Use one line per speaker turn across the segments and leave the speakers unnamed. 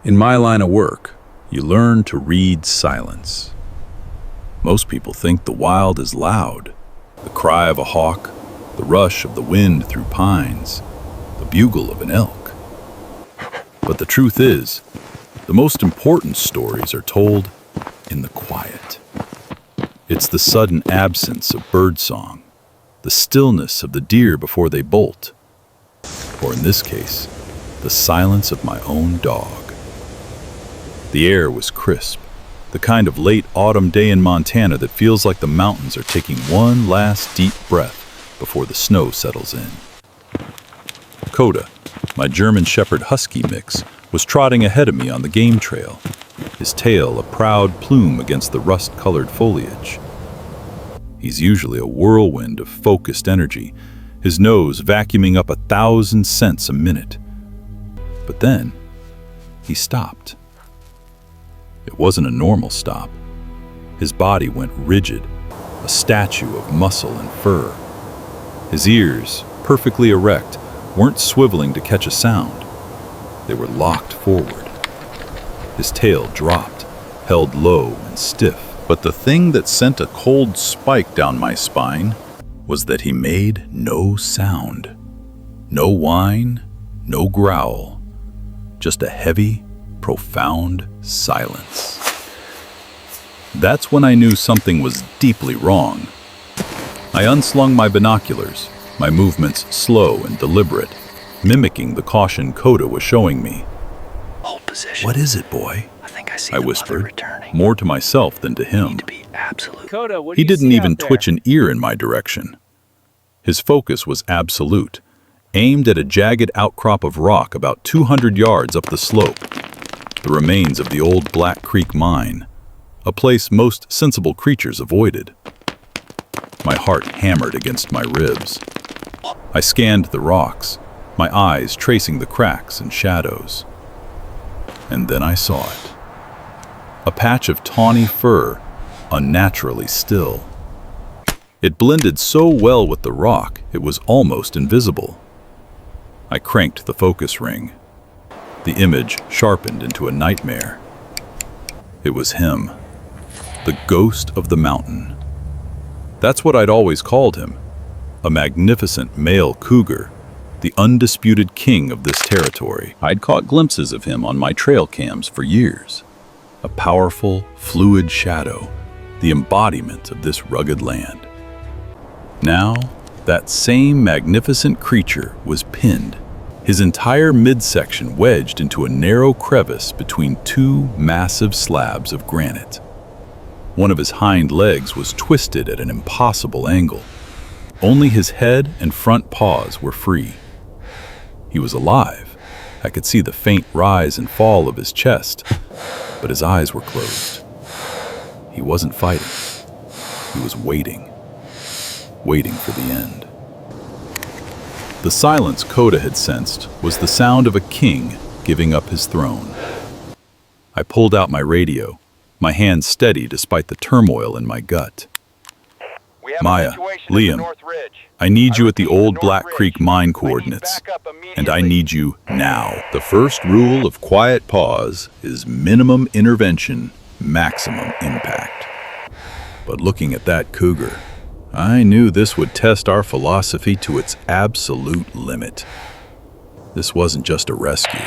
In my line of work, you learn to read silence. Most people think the wild is loud, the cry of a hawk, the rush of the wind through pines, the bugle of an elk. But the truth is, the most important stories are told in the quiet. It's the sudden absence of birdsong, the stillness of the deer before they bolt, or in this case, the silence of my own dog. The air was crisp, the kind of late autumn day in Montana that feels like the mountains are taking one last deep breath before the snow settles in. Coda, my German Shepherd Husky mix, was trotting ahead of me on the game trail, his tail a proud plume against the rust-colored foliage. He's usually a whirlwind of focused energy, his nose vacuuming up 1,000 scents a minute. But then, he stopped. It wasn't a normal stop. His body went rigid, a statue of muscle and fur. His ears, perfectly erect, weren't swiveling to catch a sound. They were locked forward. His tail dropped, held low and stiff. But the thing that sent a cold spike down my spine was that he made no sound. No whine, no growl. Just a heavy, profound silence. That's when I knew something was deeply wrong. I unslung my binoculars, my movements slow and deliberate, mimicking the caution Coda was showing me.
Hold position.
"What is it, boy?"
I think I see
I
the
whispered,
mother returning.
more to myself than to him.
Need to be absolute.
Coda, what do
He
you
didn't
see
even
out there?
twitch an ear in my direction. His focus was absolute, aimed at a jagged outcrop of rock about 200 yards up the slope, the remains of the old Black Creek mine, a place most sensible creatures avoided. My heart hammered against my ribs. I scanned the rocks, my eyes tracing the cracks and shadows. And then I saw it. A patch of tawny fur, unnaturally still. It blended so well with the rock, it was almost invisible. I cranked the focus ring. The image sharpened into a nightmare. It was him, the ghost of the mountain. That's what I'd always called him, a magnificent male cougar, the undisputed king of this territory. I'd caught glimpses of him on my trail cams for years. A powerful, fluid shadow, the embodiment of this rugged land. Now, that same magnificent creature was pinned, his entire midsection wedged into a narrow crevice between two massive slabs of granite. One of his hind legs was twisted at an impossible angle. Only his head and front paws were free. He was alive. I could see the faint rise and fall of his chest, but his eyes were closed. He wasn't fighting. He was waiting for the end. The silence Coda had sensed was the sound of a king giving up his throne. I pulled out my radio, my hand steady despite the turmoil in my gut. Maya, Liam, I need you at the old Black Creek mine coordinates, and I need you now. The first rule of Quiet Paws is minimum intervention, maximum impact. But looking at that cougar, I knew this would test our philosophy to its absolute limit. This wasn't just a rescue.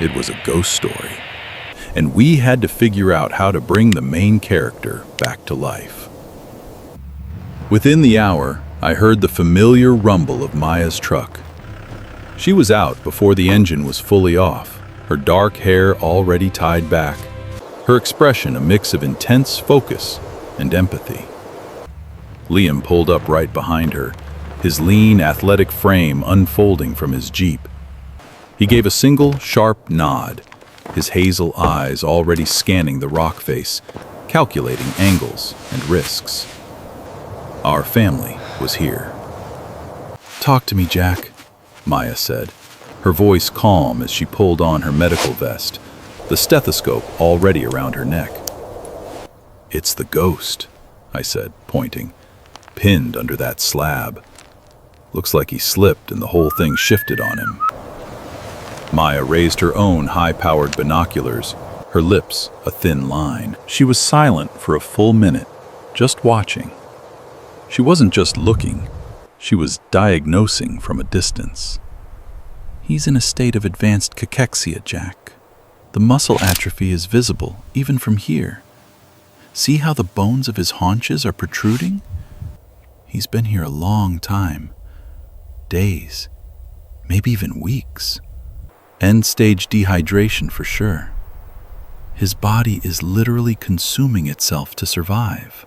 It was a ghost story. And we had to figure out how to bring the main character back to life. Within the hour, I heard the familiar rumble of Maya's truck. She was out before the engine was fully off, her dark hair already tied back, her expression a mix of intense focus and empathy. Liam pulled up right behind her, his lean, athletic frame unfolding from his Jeep. He gave a single, sharp nod, his hazel eyes already scanning the rock face, calculating angles and risks. Our family was here. "Talk to me, Jack," Maya said, her voice calm as she pulled on her medical vest, the stethoscope already around her neck. "It's the ghost," I said, pointing, pinned under that slab. Looks like he slipped and the whole thing shifted on him. Maya raised her own high-powered binoculars, her lips a thin line. She was silent for a full minute, just watching. She wasn't just looking, she was diagnosing from a distance. He's in a state of advanced cachexia, Jack. The muscle atrophy is visible, even from here. See how the bones of his haunches are protruding? He's been here a long time. Days, maybe even weeks. End-stage dehydration for sure. His body is literally consuming itself to survive.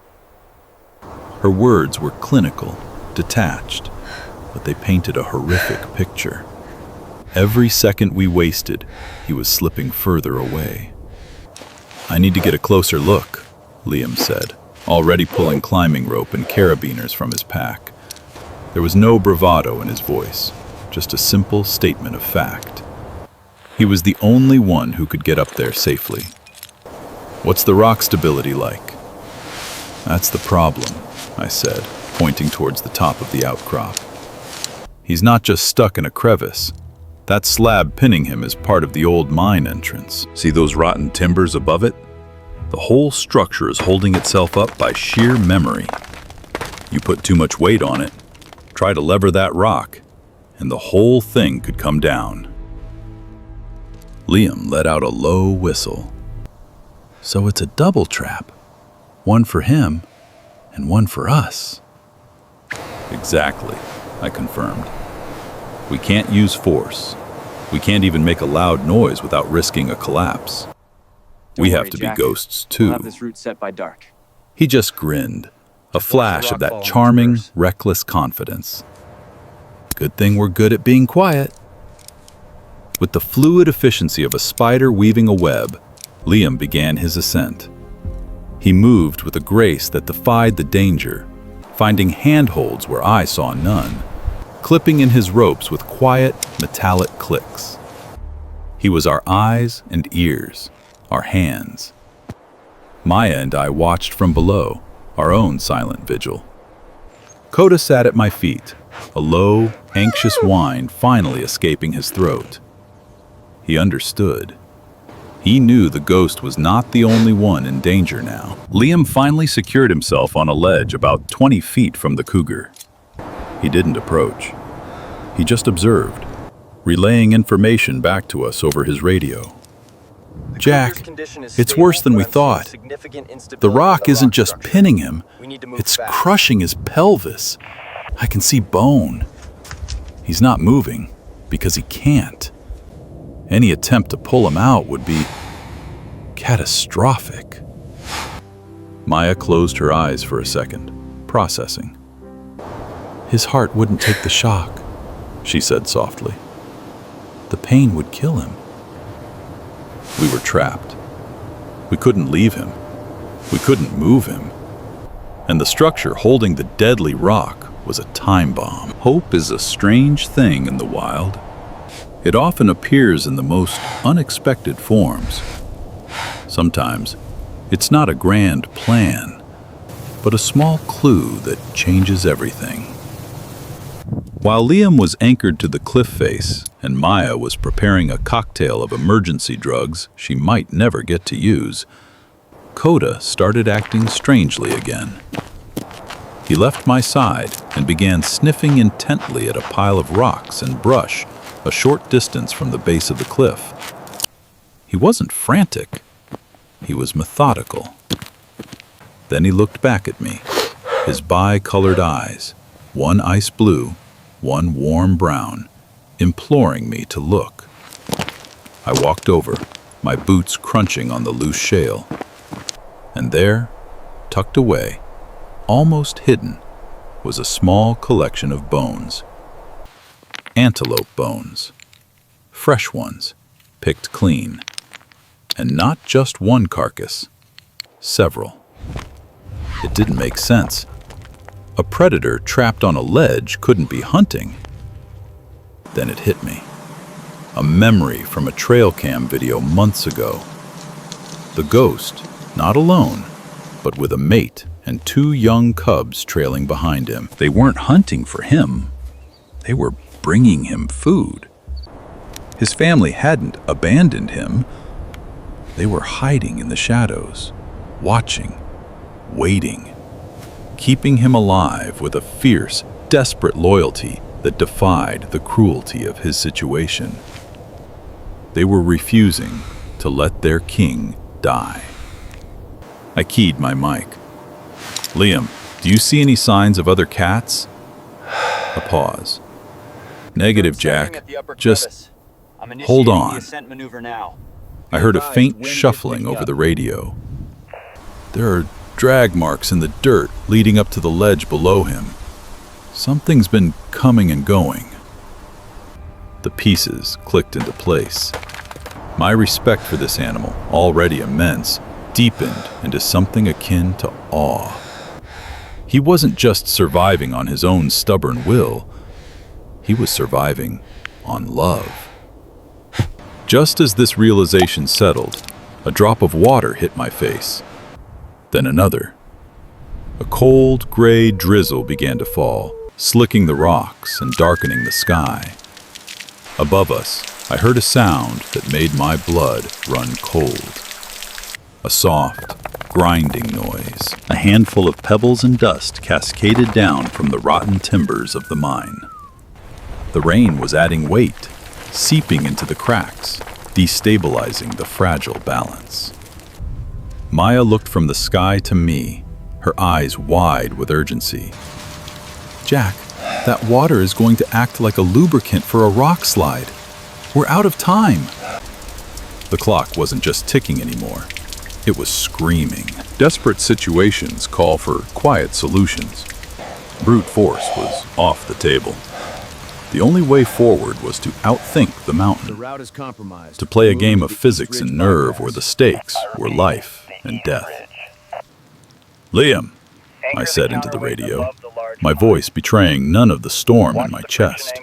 Her words were clinical, detached, but they painted a horrific picture. Every second we wasted, he was slipping further away. "I need to get a closer look," Liam said, already pulling climbing rope and carabiners from his pack. There was no bravado in his voice, just a simple statement of fact. He was the only one who could get up there safely. "What's the rock stability like?" "That's the problem," I said, pointing towards the top of the outcrop. "He's not just stuck in a crevice. That slab pinning him is part of the old mine entrance. See those rotten timbers above it? The whole structure is holding itself up by sheer memory. You put too much weight on it, try to lever that rock, and the whole thing could come down." Liam let out a low whistle. "So it's a double trap. One for him, and one for us." "Exactly," I confirmed. "We can't use force. We can't even make a loud noise without risking a collapse. We have to be ghosts too."
We'll have this route set by dark.
He just grinned, a flash of that charming, reckless confidence. "Good thing we're good at being quiet." With the fluid efficiency of a spider weaving a web, Liam began his ascent. He moved with a grace that defied the danger, finding handholds where I saw none, clipping in his ropes with quiet, metallic clicks. He was our eyes and ears, our hands. Maya and I watched from below, our own silent vigil. Coda sat at my feet, a low, anxious whine finally escaping his throat. He understood. He knew the ghost was not the only one in danger now. Liam finally secured himself on a ledge about 20 feet from the cougar. He didn't approach. He just observed, relaying information back to us over his radio. "Jack, it's worse than we thought. The rock isn't just pinning him, it's crushing his pelvis. I can see bone. He's not moving because he can't. Any attempt to pull him out would be catastrophic." Maya closed her eyes for a second, processing. "His heart wouldn't take the shock," she said softly. "The pain would kill him." We were trapped. We couldn't leave him. We couldn't move him. And the structure holding the deadly rock was a time bomb. Hope is a strange thing in the wild. It often appears in the most unexpected forms. Sometimes it's not a grand plan, but a small clue that changes everything. While Liam was anchored to the cliff face and Maya was preparing a cocktail of emergency drugs she might never get to use, Coda started acting strangely again. He left my side and began sniffing intently at a pile of rocks and brush a short distance from the base of the cliff. He wasn't frantic. He was methodical. Then he looked back at me, his bi-colored eyes, one ice blue, one warm brown, imploring me to look. I walked over, my boots crunching on the loose shale. And there, tucked away, almost hidden, was a small collection of bones. Antelope bones. Fresh ones, picked clean. And not just one carcass, several. It didn't make sense. A predator trapped on a ledge couldn't be hunting. Then it hit me. A memory from a trail cam video months ago. The ghost, not alone, but with a mate and 2 young cubs trailing behind him. They weren't hunting for him. They were bringing him food. His family hadn't abandoned him. They were hiding in the shadows, watching, waiting, keeping him alive with a fierce, desperate loyalty that defied the cruelty of his situation. They were refusing to let their king die. I keyed my mic. Liam, do you see any signs of other cats? A pause. Negative, Jack. Just hold on. I heard a faint shuffling over the radio. There are drag marks in the dirt leading up to the ledge below him. Something's been coming and going. The pieces clicked into place. My respect for this animal, already immense, deepened into something akin to awe. He wasn't just surviving on his own stubborn will. He was surviving on love. Just as this realization settled, a drop of water hit my face. Then another. A cold, gray drizzle began to fall, slicking the rocks and darkening the sky. Above us, I heard a sound that made my blood run cold. A soft, grinding noise. A handful of pebbles and dust cascaded down from the rotten timbers of the mine. The rain was adding weight, seeping into the cracks, destabilizing the fragile balance. Maya looked from the sky to me, her eyes wide with urgency. Jack, that water is going to act like a lubricant for a rock slide. We're out of time. The clock wasn't just ticking anymore. It was screaming. Desperate situations call for quiet solutions. Brute force was off the table. The only way forward was to outthink the mountain.
The route is compromised.
To play a game of physics and nerve where the stakes were life and death. Liam, I said into the radio, my voice betraying none of the storm in my chest.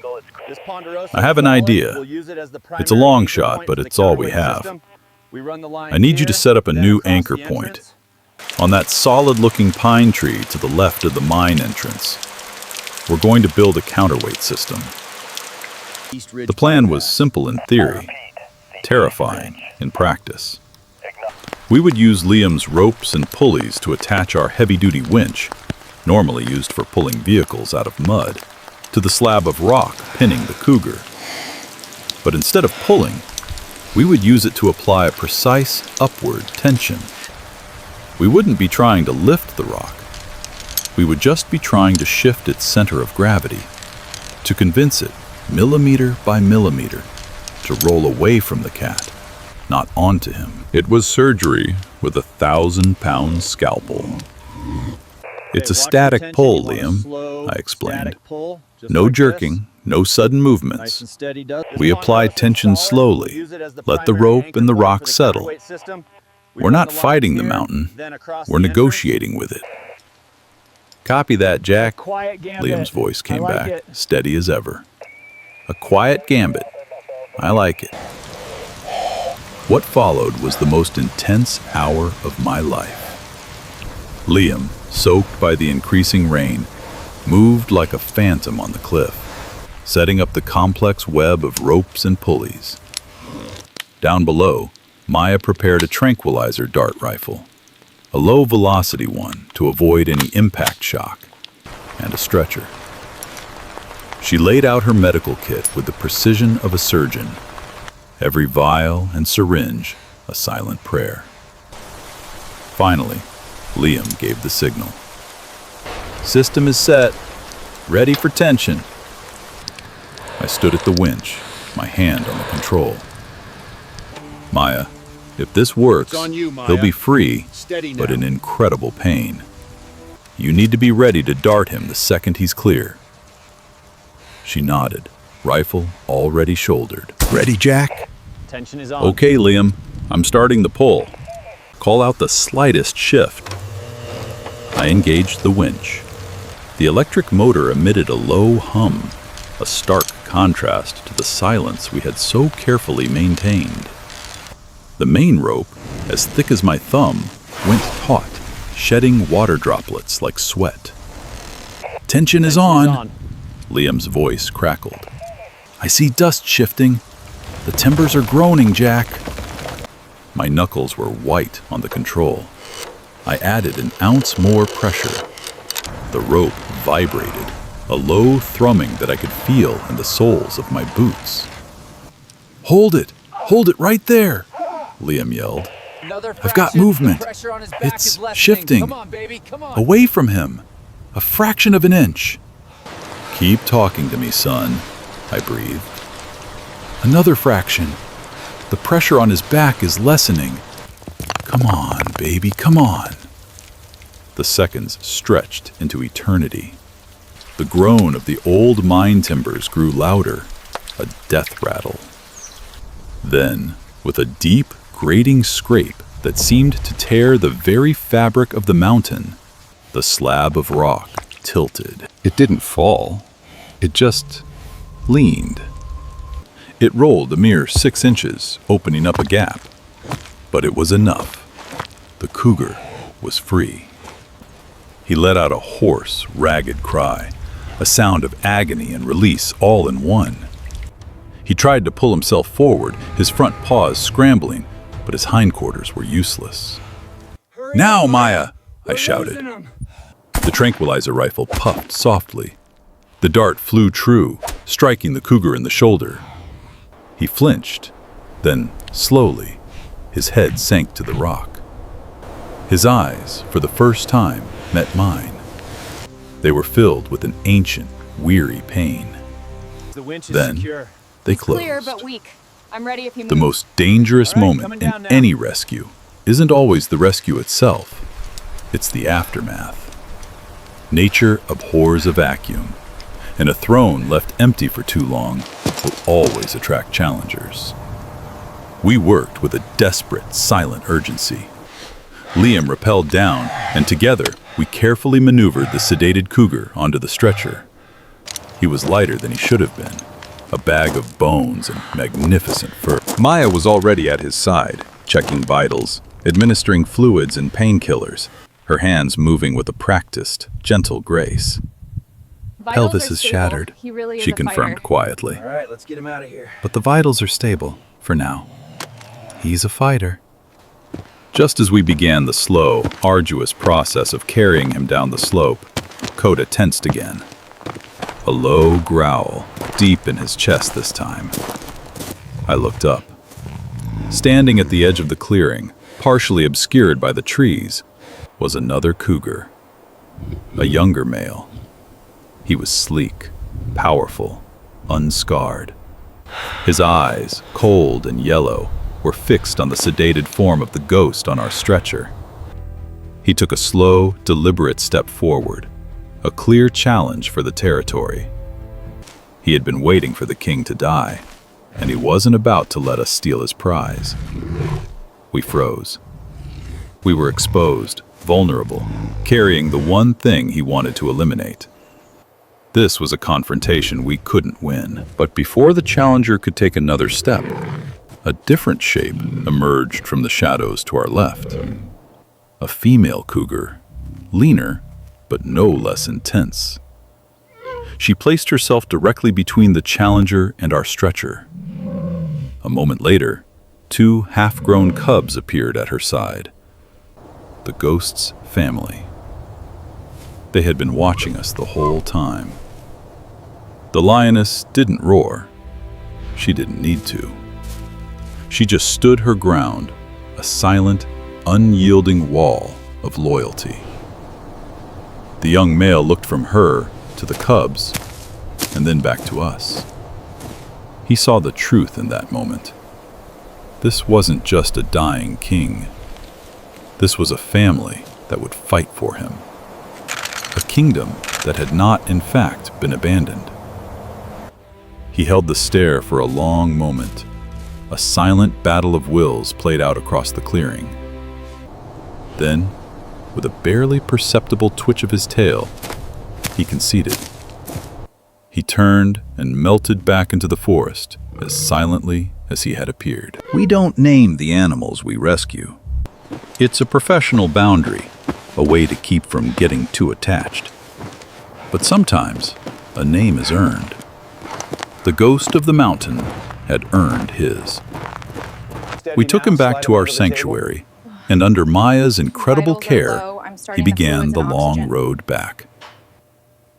I have an idea. It's a long shot, but it's all we have. I need you to set up a new anchor point on that solid-looking pine tree to the left of the mine entrance. We're going to build a counterweight system. The plan was simple in theory, terrifying in practice. We would use Liam's ropes and pulleys to attach our heavy-duty winch, normally used for pulling vehicles out of mud, to the slab of rock pinning the cougar. But instead of pulling, we would use it to apply a precise upward tension. We wouldn't be trying to lift the rock. We would just be trying to shift its center of gravity, to convince it, millimeter by millimeter, to roll away from the cat, not onto him. It was surgery with a 1,000-pound scalpel. It's a static pull, Liam, I explained. No jerking, no sudden movements. We apply tension slowly, let the rope and the rock settle. We're not fighting the mountain, we're negotiating with it. Copy that, Jack. Liam's voice came back, steady as ever. A quiet gambit. I like it. What followed was the most intense hour of my life. Liam, soaked by the increasing rain, moved like a phantom on the cliff, setting up the complex web of ropes and pulleys. Down below, Maya prepared a tranquilizer dart rifle, a low-velocity one to avoid any impact shock, and a stretcher. She laid out her medical kit with the precision of a surgeon, every vial and syringe a silent prayer. Finally, Liam gave the signal. System is set. Ready for tension. I stood at the winch, my hand on the control. Maya, if this works, he'll be free, but in incredible pain. You need to be ready to dart him the second he's clear. She nodded, rifle already shouldered. Ready, Jack?
Tension is on.
Okay, Liam. I'm starting the pull. Call out the slightest shift. I engaged the winch. The electric motor emitted a low hum, a stark contrast to the silence we had so carefully maintained. The main rope, as thick as my thumb, went taut, shedding water droplets like sweat. Tension is on. Liam's voice crackled. I see dust shifting. The timbers are groaning, Jack. My knuckles were white on the control. I added an ounce more pressure. The rope vibrated, a low thrumming that I could feel in the soles of my boots. Hold it right there, Liam yelled. I've got movement. It's shifting.
Come on, baby, come on.
Away from him. A fraction of an inch. Keep talking to me, son, I breathed. Another fraction. The pressure on his back is lessening. Come on, baby, come on. The seconds stretched into eternity. The groan of the old mine timbers grew louder, a death rattle. Then, with a deep, grating scrape that seemed to tear the very fabric of the mountain, the slab of rock tilted. It didn't fall. It just leaned. It rolled a mere 6 inches, opening up a gap. But it was enough. The cougar was free. He let out a hoarse, ragged cry, a sound of agony and release all in one. He tried to pull himself forward, his front paws scrambling, but his hindquarters were useless. Now, Maya, I shouted. The tranquilizer rifle puffed softly. The dart flew true, striking the cougar in the shoulder. He flinched, then, slowly, his head sank to the rock. His eyes, for the first time, met mine. They were filled with an ancient, weary pain.
The winch is
Then,
secure.
they closed.
Clear but weak. I'm ready if you move.
The most dangerous
All right,
moment
coming
in
down now.
any rescue isn't always the rescue itself. It's the aftermath. Nature abhors a vacuum, and a throne left empty for too long will always attract challengers. We worked with a desperate, silent urgency. Liam rappelled down, and together we carefully maneuvered the sedated cougar onto the stretcher. He was lighter than he should have been, a bag of bones and magnificent fur. Maya was already at his side, checking vitals, administering fluids and painkillers, her hands moving with a practiced, gentle grace.
Vitals
Pelvis
are
is
stable.
shattered,
He really is
she
a
confirmed
fighter.
quietly.
All right, let's get him out of here.
But the vitals are stable, for now. He's a fighter. Just as we began the slow, arduous process of carrying him down the slope, Coda tensed again. A low growl, deep in his chest this time. I looked up. Standing at the edge of the clearing, partially obscured by the trees, was another cougar. A younger male. He was sleek, powerful, unscarred. His eyes, cold and yellow, were fixed on the sedated form of the ghost on our stretcher. He took a slow, deliberate step forward, a clear challenge for the territory. He had been waiting for the king to die, and he wasn't about to let us steal his prize. We froze. We were exposed, vulnerable, carrying the one thing he wanted to eliminate. This was a confrontation we couldn't win, but before the challenger could take another step, a different shape emerged from the shadows to our left. A female cougar, leaner, but no less intense. She placed herself directly between the challenger and our stretcher. A moment later, 2 half-grown cubs appeared at her side. The ghost's family. They had been watching us the whole time. The lioness didn't roar. She didn't need to. She just stood her ground, a silent, unyielding wall of loyalty. The young male looked from her to the cubs, and then back to us. He saw the truth in that moment. This wasn't just a dying king. This was a family that would fight for him. A kingdom that had not, in fact, been abandoned. He held the stare for a long moment. A silent battle of wills played out across the clearing. Then, with a barely perceptible twitch of his tail, he conceded. He turned and melted back into the forest as silently as he had appeared. We don't name the animals we rescue. It's a professional boundary, a way to keep from getting too attached. But sometimes, a name is earned. The ghost of the mountain had earned his. We took him back to our sanctuary, and under Maya's incredible
Vitals are
care,
low. I'm
he
starting to
began
fluids
the
and
long
oxygen.
road back.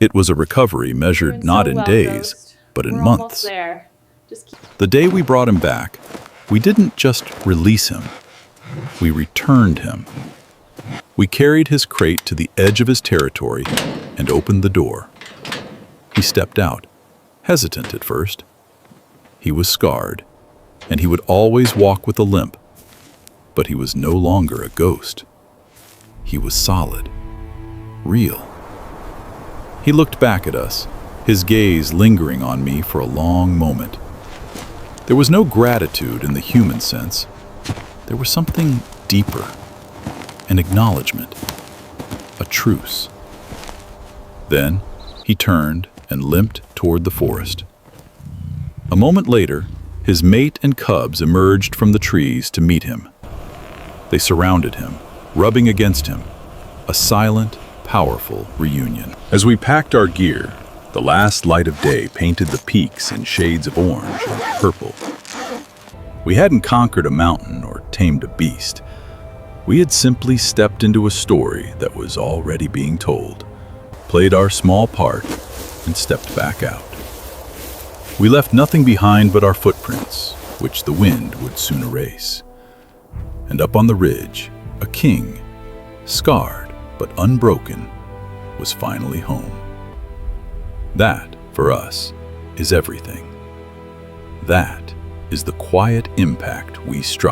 It was a recovery measured
Doing
not
so
in
well,
days,
Ghost.
but in
We're almost
months.
there. Just keep
The day we brought him back, we didn't just release him, we returned him. We carried his crate to the edge of his territory and opened the door. He stepped out, hesitant at first. He was scarred, and he would always walk with a limp. But he was no longer a ghost. He was solid, real. He looked back at us, his gaze lingering on me for a long moment. There was no gratitude in the human sense. There was something deeper, an acknowledgement, a truce. Then he turned and limped toward the forest. A moment later, his mate and cubs emerged from the trees to meet him. They surrounded him, rubbing against him, a silent, powerful reunion. As we packed our gear, the last light of day painted the peaks in shades of orange and purple. We hadn't conquered a mountain or tamed a beast. We had simply stepped into a story that was already being told, played our small part, and stepped back out. We left nothing behind but our footprints, which the wind would soon erase. And up on the ridge, a king, scarred but unbroken, was finally home. That, for us, is everything. That is the quiet impact we strive.